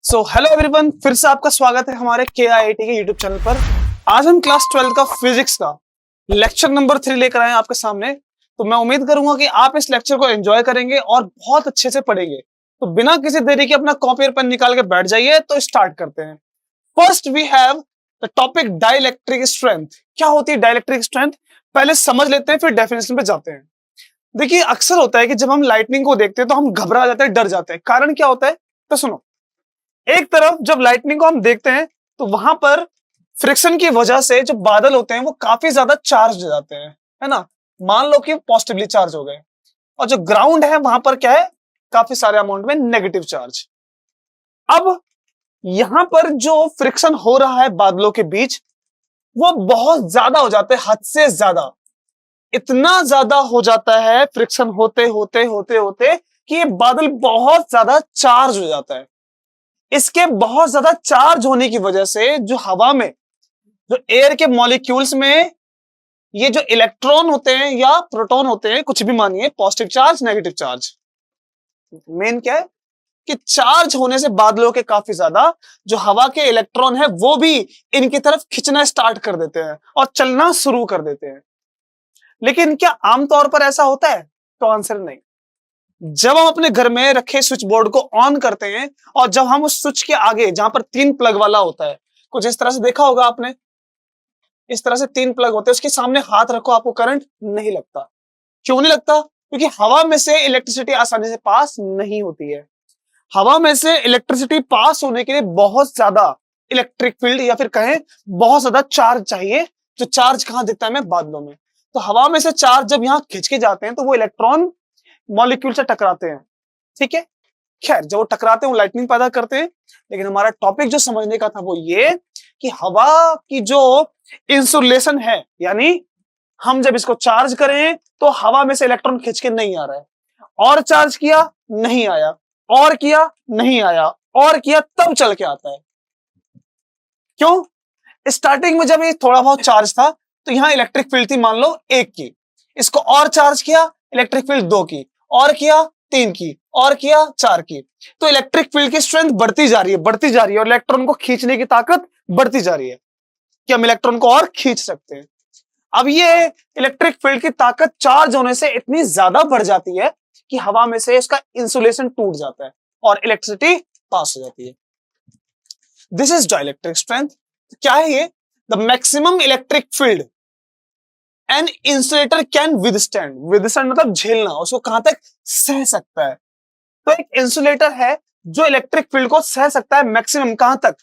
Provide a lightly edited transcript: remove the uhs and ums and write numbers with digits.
So hello everyone, फिर से आपका स्वागत है हमारे KIIT के यूट्यूब चैनल पर। आज हम क्लास 12 का फिजिक्स का लेक्चर नंबर 3 लेकर आए हैं आपके सामने। तो मैं उम्मीद करूंगा कि आप इस लेक्चर को एंजॉय करेंगे और बहुत अच्छे से पढ़ेंगे। तो बिना किसी देरी के अपना कॉपी और पेन निकाल के बैठ जाइए। तो स्टार्ट करते हैं। First we have the topic dielectric strength. क्या होती है डाइलेक्ट्रिक स्ट्रेंथ, पहले समझ लेते हैं, फिर डेफिनेशन पे जाते हैं। देखिए, अक्सर होता है कि जब हम लाइटनिंग को देखते हैं तो हम घबरा जाते हैं, डर जाते हैं। कारण क्या होता है? तो सुनो, एक तरफ जब लाइटनिंग को हम देखते हैं तो वहां पर फ्रिक्शन की वजह से जो बादल होते हैं वो काफी ज्यादा चार्ज हो जाते हैं, है ना। मान लो कि पॉजिटिवली चार्ज हो गए, और जो ग्राउंड है वहां पर क्या है, काफी सारे अमाउंट में नेगेटिव चार्ज। अब यहां पर जो फ्रिक्शन हो रहा है बादलों के बीच वो बहुत ज्यादा हो जाता है, हद से ज्यादा। इतना ज्यादा हो जाता है फ्रिक्शन होते होते होते होते कि ये बादल बहुत ज्यादा चार्ज हो जाता है। इसके बहुत ज्यादा चार्ज होने की वजह से जो हवा में, जो एयर के मॉलिक्यूल्स में ये जो इलेक्ट्रॉन होते हैं या प्रोटॉन होते हैं, कुछ भी मानिए, positive charge negative charge, main क्या है कि चार्ज होने से बादलों के काफी ज्यादा जो हवा के इलेक्ट्रॉन है वो भी इनकी तरफ खिंचना स्टार्ट कर देते हैं और चलना शुरू कर देते हैं। लेकिन क्या आमतौर पर ऐसा होता है? तो आंसर नहीं। जब हम अपने घर में रखे स्विच बोर्ड को ऑन करते हैं और जब हम उस स्विच के आगे जहां पर 3 प्लग वाला होता है, कुछ इस तरह से देखा होगा आपने, इस तरह से 3 प्लग होते हैं, उसके सामने हाथ रखो, आपको करंट नहीं लगता। क्यों नहीं लगता? क्योंकि हवा में से इलेक्ट्रिसिटी आसानी से पास नहीं होती है। हवा में से इलेक्ट्रिसिटी पास होने के लिए बहुत ज्यादा इलेक्ट्रिक फील्ड या फिर कहें बहुत ज्यादा चार्ज चाहिए। जो चार्ज कहां दिखता है? हमें बादलों में। तो हवा में से चार्ज जब यहां खिंच के जाते हैं तो वो इलेक्ट्रॉन मॉलिक्यूल से टकराते हैं, ठीक है। खैर, जब वो टकराते हैं वो लाइटनिंग पैदा करते हैं। लेकिन हमारा टॉपिक जो समझने का था वो ये कि हवा की जो इंसुलेशन है, यानी हम जब इसको चार्ज करें तो हवा में से इलेक्ट्रॉन खींच के नहीं आ रहा है, और चार्ज किया नहीं आया, और किया नहीं आया, और किया तब चल के आता है। क्यों? स्टार्टिंग में जब ये थोड़ा बहुत चार्ज था तो यहां इलेक्ट्रिक फील्ड थी, मान लो 1 की, इसको और चार्ज किया, इलेक्ट्रिक फील्ड 2 की, और किया 3 की, और किया 4 की। तो इलेक्ट्रिक फील्ड की स्ट्रेंथ बढ़ती जा रही है, बढ़ती जा रही है, और इलेक्ट्रॉन को खींचने की ताकत बढ़ती जा रही है कि हम इलेक्ट्रॉन को और खींच सकते हैं। अब ये इलेक्ट्रिक फील्ड की ताकत चार्ज होने से इतनी ज्यादा बढ़ जाती है कि हवा में से इसका इंसुलेशन टूट जाता है और इलेक्ट्रिसिटी पास हो जाती है। This is dielectric strength. क्या है ये? The maximum electric field an insulator can withstand. Withstand मतलब झेलना, उसको कहां तक सह सकता है। तो एक इंसुलेटर है जो इलेक्ट्रिक फील्ड को सह सकता है मैक्सिमम कहां तक?